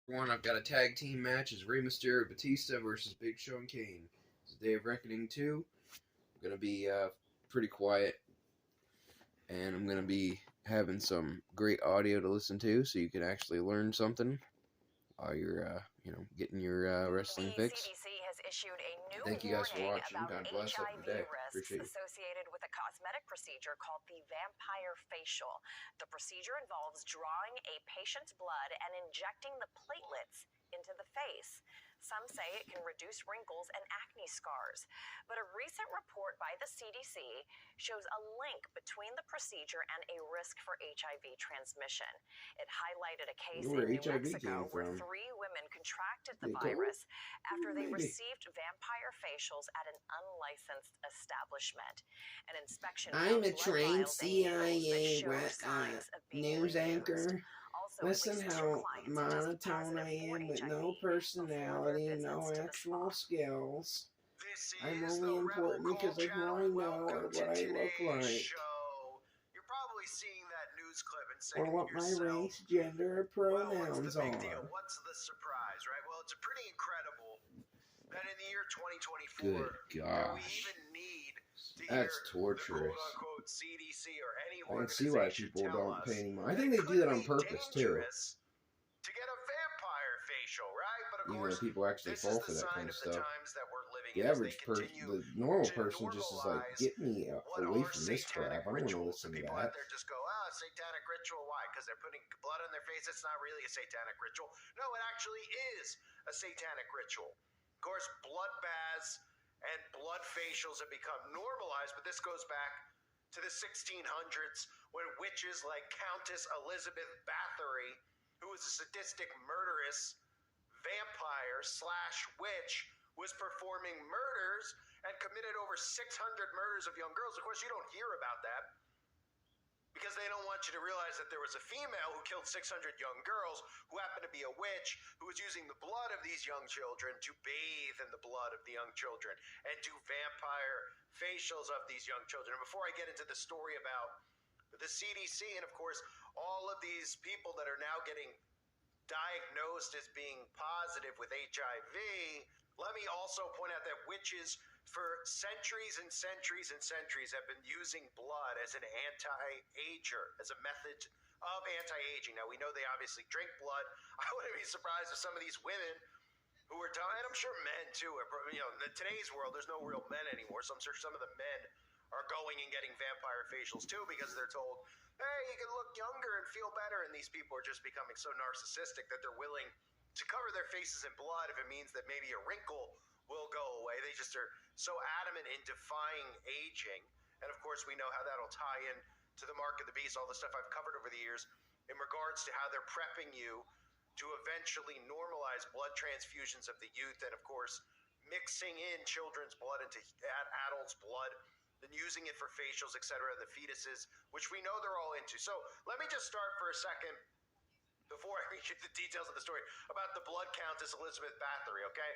One, I've got a tag team match. It's Mysterio, Batista versus Big Show and Kane. It's Day of Reckoning 2. I'm going to be pretty quiet, and I'm going to be having some great audio to listen to so you can actually learn something while you're, getting your wrestling fix. The CDC has issued a new Thank you guys for warning watching. about God bless. Have a HIV good day. risks Appreciate you. associated with a cosmetic procedure called the vampire facial. The procedure involves drawing a patient's blood and injecting the platelets into the face. Some say it can reduce wrinkles and acne scars. But a recent report by the CDC shows a link between the procedure and a risk for HIV transmission. It highlighted a case in New Mexico where 3 women contracted the virus after they received vampire facials at an unlicensed establishment. An inspection I'm a found trained blood vials CIA news anchor. Listen how monotone I am with no personality and no actual skills. I'm only important because of who I know or what I look like. You're probably seeing that news clip and or saying what to my yourself, race, gender, or pronouns well, what's the big are. deal? What's the surprise, right? Well, it's pretty incredible that in the year 2024, Good gosh. we even need to That's hear torturous. the quote-unquote CDC or any I can see why people don't pay any money. I think they do that on purpose, too. To get a vampire facial, right? But of Even course, though people actually fall for that kind of stuff. The average person, the normal person just is like, get me away from this crap. I don't want to listen to that. There just go, satanic ritual. Why? Because they're putting blood on their face. It's not really a satanic ritual. No, it actually is a satanic ritual. Of course, blood baths and blood facials have become normalized, but this goes back to the 1600s when witches like Countess Elizabeth Bathory, who was a sadistic, murderous vampire / witch, was performing murders and committed over 600 murders of young girls. Of course, you don't hear about that because they don't want you to realize that there was a female who killed 600 young girls who happened to be a witch who was using the blood of these young children to bathe in the blood of the young children and do vampire facials of these young children. And before I get into the story about the CDC and, of course, all of these people that are now getting diagnosed as being positive with HIV, let me also point out that witches for centuries and centuries and centuries have been using blood as an anti-ager, as a method of anti-aging. Now, we know they obviously drink blood. I wouldn't be surprised if some of these women who are dying, and I'm sure men too, in today's world, there's no real men anymore, so I'm sure some of the men are going and getting vampire facials too because they're told, hey, you can look younger and feel better, and these people are just becoming so narcissistic that they're willing to cover their faces in blood if it means that maybe a wrinkle will go away. They just are so adamant in defying aging. And of course, we know how that'll tie in to the mark of the beast, all the stuff I've covered over the years in regards to how they're prepping you to eventually normalize blood transfusions of the youth, and of course, mixing in children's blood into adults' blood, and using it for facials, etc., the fetuses, which we know they're all into. So let me just start for a second before I read you the details of the story about the blood countess Elizabeth Bathory, okay?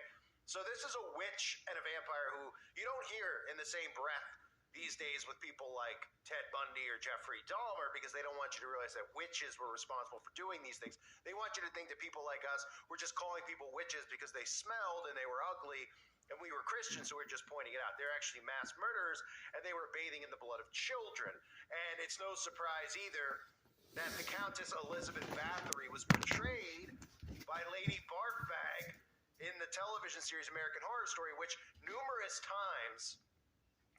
So this is a witch and a vampire who you don't hear in the same breath these days with people like Ted Bundy or Jeffrey Dahmer, because they don't want you to realize that witches were responsible for doing these things. They want you to think that people like us were just calling people witches because they smelled and they were ugly and we were Christians, so we're just pointing it out. They're actually mass murderers, and they were bathing in the blood of children. And it's no surprise either that the Countess Elizabeth Bathory was portrayed by Lady Barfag in the television series American Horror Story, which numerous times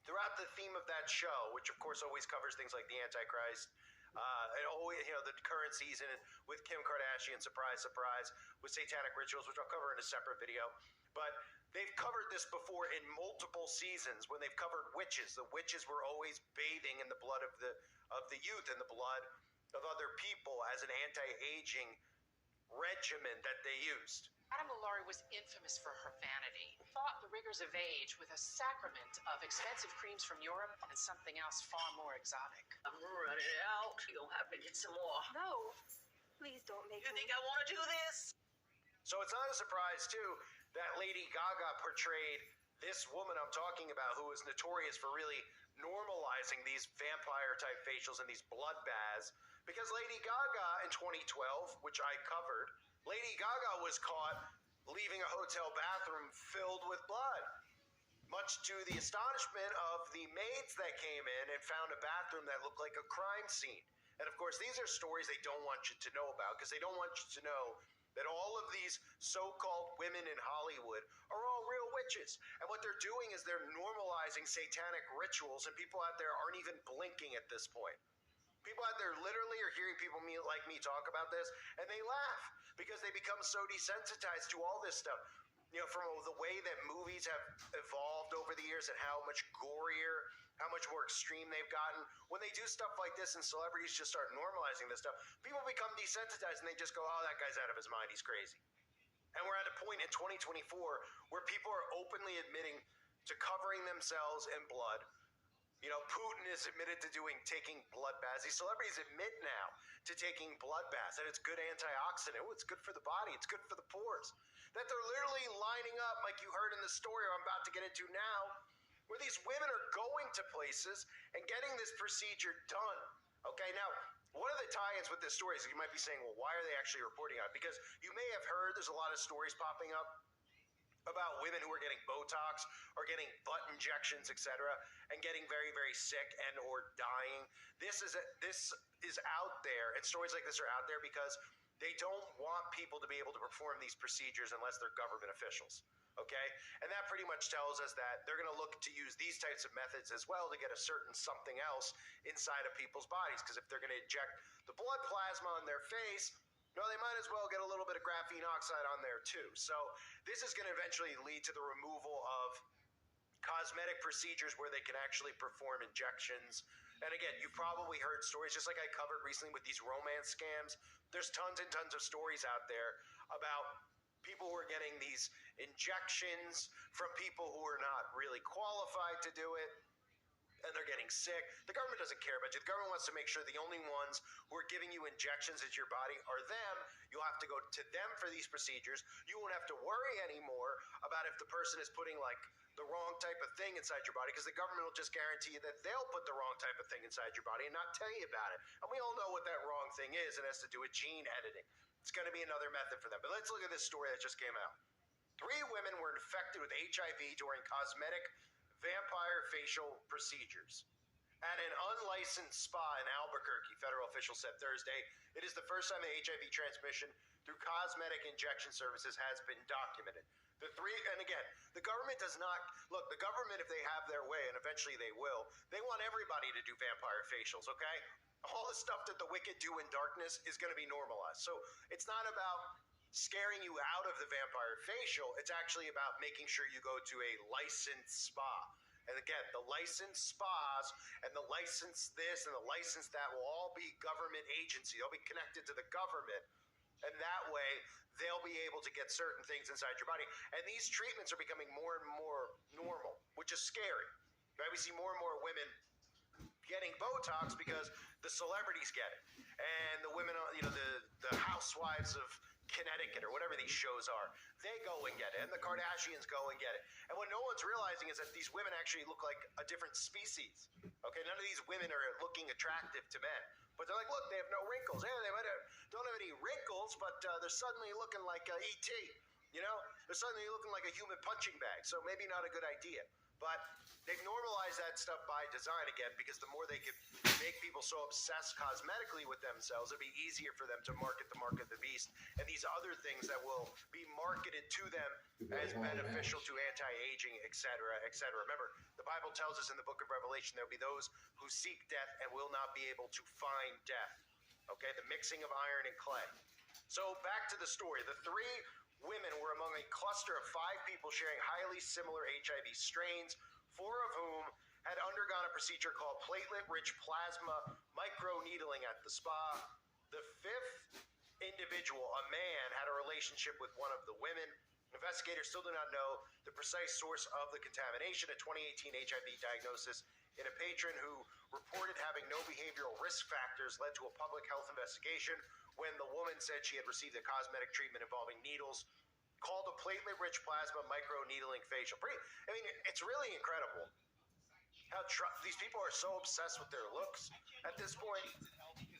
throughout the theme of that show, which of course always covers things like the Antichrist, and always, the current season with Kim Kardashian, surprise, surprise, with satanic rituals, which I'll cover in a separate video. But they've covered this before in multiple seasons when they've covered witches. The witches were always bathing in the blood of the youth and the blood of other people as an anti-aging regimen that they used. Madame Lalaurie was infamous for her vanity. Fought the rigors of age with a sacrament of expensive creams from Europe and something else far more exotic. I'm running out. You'll have to get some more. No, please don't make me. You think I want to do this? So it's not a surprise, too, that Lady Gaga portrayed this woman I'm talking about, who is notorious for really normalizing these vampire-type facials and these blood baths because Lady Gaga in 2012, which I covered, Lady Gaga was caught leaving a hotel bathroom filled with blood, much to the astonishment of the maids that came in and found a bathroom that looked like a crime scene. And of course, these are stories they don't want you to know about because they don't want you to know that all of these so-called women in Hollywood are all real witches. And what they're doing is they're normalizing satanic rituals, and people out there aren't even blinking at this point. People out there literally are hearing people like me talk about this, and they laugh because they become so desensitized to all this stuff. You know, from the way that movies have evolved over the years and how much gorier, how much more extreme they've gotten. When they do stuff like this and celebrities just start normalizing this stuff, people become desensitized and they just go, oh, that guy's out of his mind, he's crazy. And we're at a point in 2024 where people are openly admitting to covering themselves in blood. You know, Putin is admitted to taking blood baths. These celebrities admit now to taking blood baths, and it's good antioxidant. Oh, it's good for the body. It's good for the pores. That they're literally lining up, like you heard in the story I'm about to get into now, where these women are going to places and getting this procedure done. Okay, now, one of the tie-ins with this story is you might be saying, well, why are they actually reporting on it? Because you may have heard there's a lot of stories popping up about women who are getting Botox or getting butt injections, etc., and getting very, very sick and or dying. This is out there, and stories like this are out there because they don't want people to be able to perform these procedures unless they're government officials. Okay? And that pretty much tells us that they're going to look to use these types of methods as well to get a certain something else inside of people's bodies. Because if they're going to inject the blood plasma on their face, no, they might as well get a little bit of graphene oxide on there too. So this is going to eventually lead to the removal of cosmetic procedures where they can actually perform injections. And again, you've probably heard stories, just like I covered recently with these romance scams. There's tons and tons of stories out there about people who are getting these injections from people who are not really qualified to do it, and they're getting sick. The government doesn't care about you. The government wants to make sure the only ones who are giving you injections into your body are them. You'll have to go to them for these procedures. You won't have to worry anymore about if the person is putting like the wrong type of thing inside your body, because the government will just guarantee you that they'll put the wrong type of thing inside your body and not tell you about it. And we all know what that wrong thing is. It has to do with gene editing. It's going to be another method for them. But let's look at this story that just came out. 3 women were infected with HIV during cosmetic vampire facial procedures at an unlicensed spa in Albuquerque, federal officials said Thursday. It is the first time that HIV transmission through cosmetic injection services has been documented. The 3, and again, the government does not, look, the government, if they have their way, and eventually they will, they want everybody to do vampire facials, okay? All the stuff that the wicked do in darkness is going to be normalized. So it's not about scaring you out of the vampire facial. It's actually about making sure you go to a licensed spa. And again, the licensed spas and the license this and the license that will all be government agency. They'll be connected to the government. And that way, they'll be able to get certain things inside your body. And these treatments are becoming more and more normal, which is scary. Right? We see more and more women getting Botox because the celebrities get it. And the women, you know, the housewives of Connecticut or whatever these shows are, they go and get it. And the Kardashians go and get it. And what no one's realizing is that these women actually look like a different species. Okay, none of these women are looking attractive to men. But they're like, look, they have no wrinkles. Yeah, they don't have any wrinkles, but they're suddenly looking like E.T., you know? They're suddenly looking like a human punching bag. So maybe not a good idea. But they've normalized that stuff by design again, because the more they can make people so obsessed cosmetically with themselves, it'll be easier for them to market the mark of the beast and these other things that will be marketed to them as beneficial to anti-aging, etc., etc. Remember, the Bible tells us in the book of Revelation there will be those who seek death and will not be able to find death. Okay, the mixing of iron and clay. So back to the story. The 3 women were among a cluster of 5 people sharing highly similar HIV strains, 4 of whom had undergone a procedure called platelet-rich plasma microneedling at the spa. The 5th individual, a man, had a relationship with one of the women. Investigators still do not know the precise source of the contamination. A 2018 HIV diagnosis in a patron who reported having no behavioral risk factors led to a public health investigation when the woman said she had received a cosmetic treatment involving needles called a platelet-rich plasma microneedling facial. I mean, it's really incredible these people are so obsessed with their looks at this point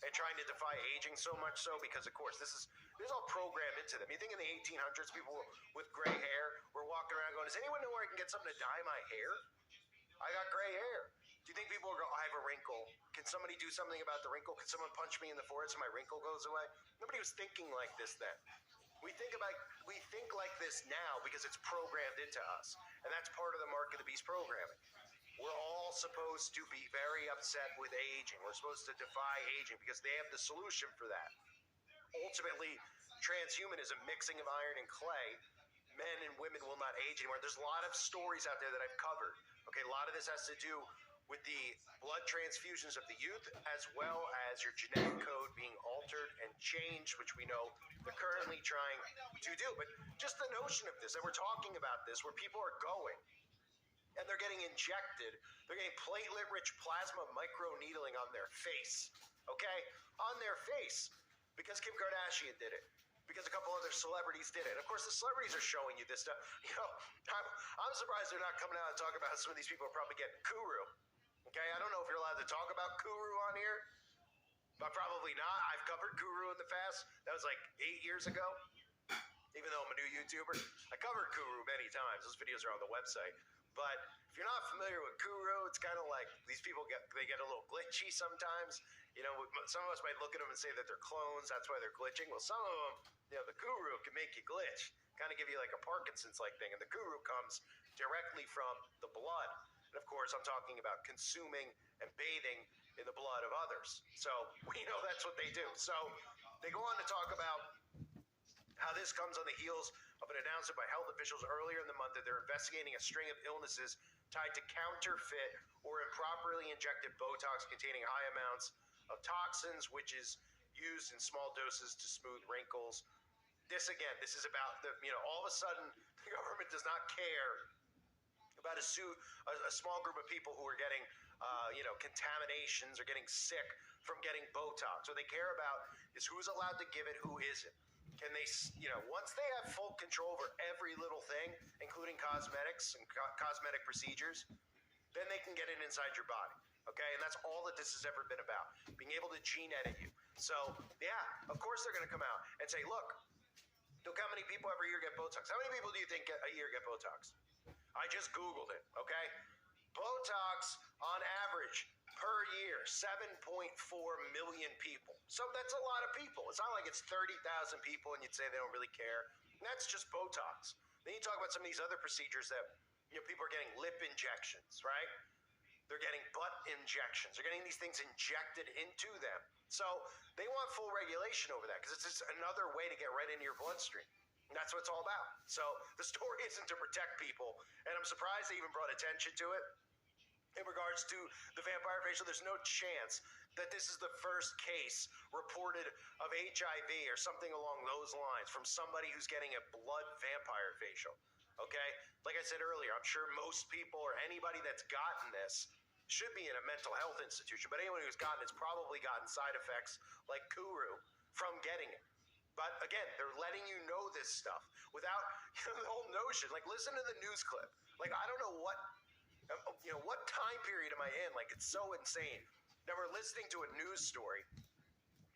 and trying to defy aging so much so because, of course, this is all programmed into them. You think in the 1800s, people with gray hair were walking around going, does anyone know where I can get something to dye my hair? I got gray hair. Do you think people will go, I have a wrinkle? Can somebody do something about the wrinkle? Can someone punch me in the forehead so my wrinkle goes away? Nobody was thinking like this then. We think like this now because it's programmed into us. And that's part of the Mark of the Beast programming. We're all supposed to be very upset with aging. We're supposed to defy aging because they have the solution for that. Ultimately, transhumanism, mixing of iron and clay, men and women will not age anymore. There's a lot of stories out there that I've covered. Okay, a lot of this has to do with the blood transfusions of the youth, as well as your genetic code being altered and changed, which we know they're currently trying to do. But just the notion of this, and we're talking about this, where people are going and they're getting injected, they're getting platelet-rich plasma microneedling on their face, okay? On their face, because Kim Kardashian did it. Because a couple other celebrities did it. Of course, the celebrities are showing you this stuff. You know, I'm surprised they're not coming out and talking about how some of these people are probably getting kuru. Okay, I don't know if you're allowed to talk about kuru on here, but probably not. I've covered kuru in the past. That was like 8 years ago. Even though I'm a new YouTuber, I covered kuru many times. Those videos are on the website. But if you're not familiar with kuru, it's kind of like these people get a little glitchy sometimes. You know, some of us might look at them and say that they're clones. That's why they're glitching. Well, some of them, you know, the kuru can make you glitch, kind of give you like a Parkinson's-like thing. And the kuru comes directly from the blood. And of course, I'm talking about consuming and bathing in the blood of others. So we know that's what they do. So they go on to talk about how this comes on the heels of an announcement by health officials earlier in the month that they're investigating a string of illnesses tied to counterfeit or improperly injected Botox containing high amounts of toxins, which is used in small doses to smooth wrinkles. This is about all of a sudden the government does not care about a small group of people who are getting contaminations or getting sick from getting Botox. What they care about is who's allowed to give it, who isn't. Can they, once they have full control over every little thing, including cosmetics and cosmetic procedures, then they can get it inside your body. Okay, and that's all that this has ever been about, being able to gene edit you. So, yeah, of course they're going to come out and say, look how many people every year get Botox. How many people do you think a year get Botox? I just Googled it, okay? Botox, on average, per year, 7.4 million people. So that's a lot of people. It's not like it's 30,000 people and you'd say they don't really care. And that's just Botox. Then you talk about some of these other procedures that people are getting lip injections, right? They're getting butt injections. They're getting these things injected into them. So they want full regulation over that because it's just another way to get right into your bloodstream. And that's what it's all about. So the story isn't to protect people, and I'm surprised they even brought attention to it. In regards to the vampire facial, there's no chance that this is the first case reported of HIV or something along those lines from somebody who's getting a blood vampire facial. Okay? Like I said earlier, I'm sure most people or anybody that's gotten this should be in a mental health institution, but anyone who's gotten it's probably gotten side effects like kuru from getting it. But again, they're letting you know this stuff without the whole notion. Like, listen to the news clip. Like, I don't know what time period am I in? Like, it's so insane. Now we're listening to a news story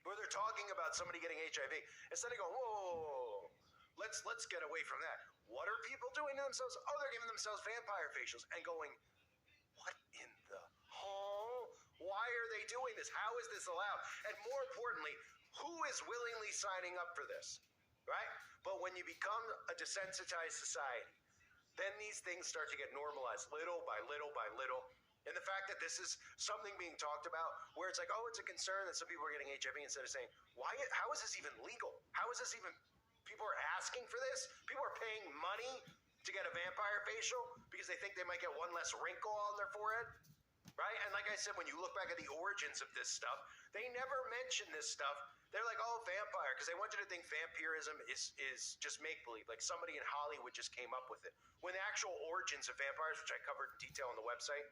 where they're talking about somebody getting HIV. Instead of going, whoa, let's get away from that. What are people doing to themselves? Oh, they're giving themselves vampire facials and going, what in the why are they doing this? How is this allowed? And more importantly, who is willingly signing up for this, right? But when you become a desensitized society, then these things start to get normalized little by little by little. And the fact that this is something being talked about where it's like, oh, it's a concern that some people are getting HIV instead of saying, how is this even legal? How is this even, people are asking for this? People are paying money to get a vampire facial because they think they might get one less wrinkle on their forehead, right? And like I said, when you look back at the origins of this stuff, they never mention this stuff. They're like, oh, vampire, because they want you to think vampirism is just make-believe, like somebody in Hollywood just came up with it. When the actual origins of vampires, which I covered in detail on the website,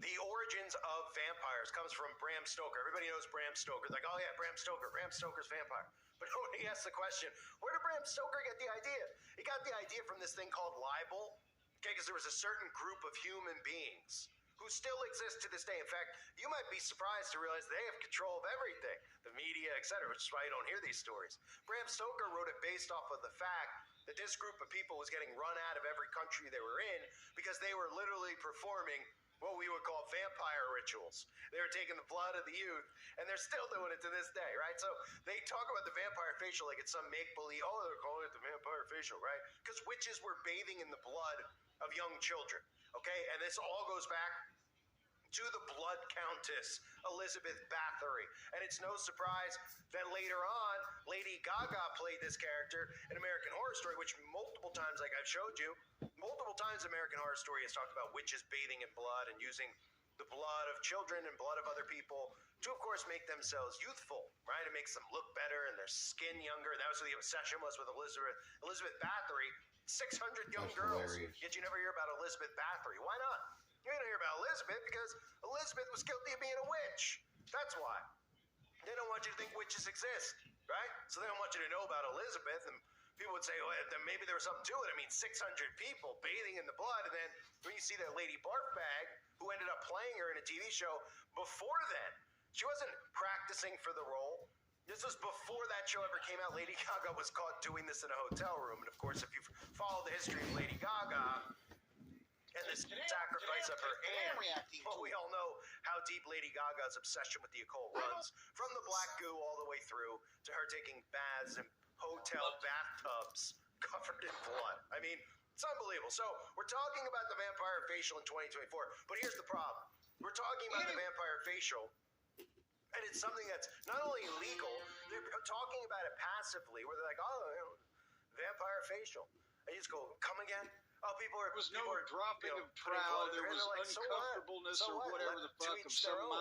the origins of vampires comes from Bram Stoker. Everybody knows Bram Stoker. Like, oh yeah, Bram Stoker's vampire. But nobody asks the question, where did Bram Stoker get the idea? He got the idea from this thing called libel, okay, because there was a certain group of human beings who still exist to this day. In fact, you might be surprised to realize they have control of everything, the media, etc., which is why you don't hear these stories. Bram Stoker wrote it based off of the fact that this group of people was getting run out of every country they were in because they were literally performing what we would call vampire rituals. They were taking the blood of the youth, and they're still doing it to this day, right? So they talk about the vampire facial like it's some make-believe, oh, they're calling it the vampire facial, right? Because witches were bathing in the blood of young children, okay? And this all goes back to the Blood Countess, Elizabeth Bathory. And it's no surprise that later on, Lady Gaga played this character in American Horror Story, which multiple times, like I've showed you, multiple times American Horror Story has talked about witches bathing in blood and using the blood of children and blood of other people to, of course, make themselves youthful, right? It makes them look better and their skin younger. That was what the obsession was with Elizabeth Bathory. 600 young That's girls, hilarious. yet you never hear about Elizabeth Bathory. Why not? You're going to hear about Elizabeth because Elizabeth was guilty of being a witch. That's why. They don't want you to think witches exist, right? So they don't want you to know about Elizabeth. And people would say, well, then maybe there was something to it. I mean, 600 people bathing in the blood. And then when you see that Lady Barfbag, who ended up playing her in a TV show before then, she wasn't practicing for the role. This was before that show ever came out. Lady Gaga was caught doing this in a hotel room. And of course, if you've followed the history of Lady Gaga, and this sacrifice of her hand, well, we all know how deep Lady Gaga's obsession with the occult runs, from the black goo all the way through to her taking baths in hotel bathtubs covered in blood. I mean, it's unbelievable. So we're talking about the vampire facial in 2024, but here's the problem. We're talking about the vampire facial, and it's something that's not only illegal, they're talking about it passively, where they're like, oh, you know, vampire facial. And you just go, come again? Oh, people are. There was no people are, dropping you know, of putting trowel. blood in There there, and was they're like, so what? uncomfortableness So or what? whatever Let the to fuck each of their some own.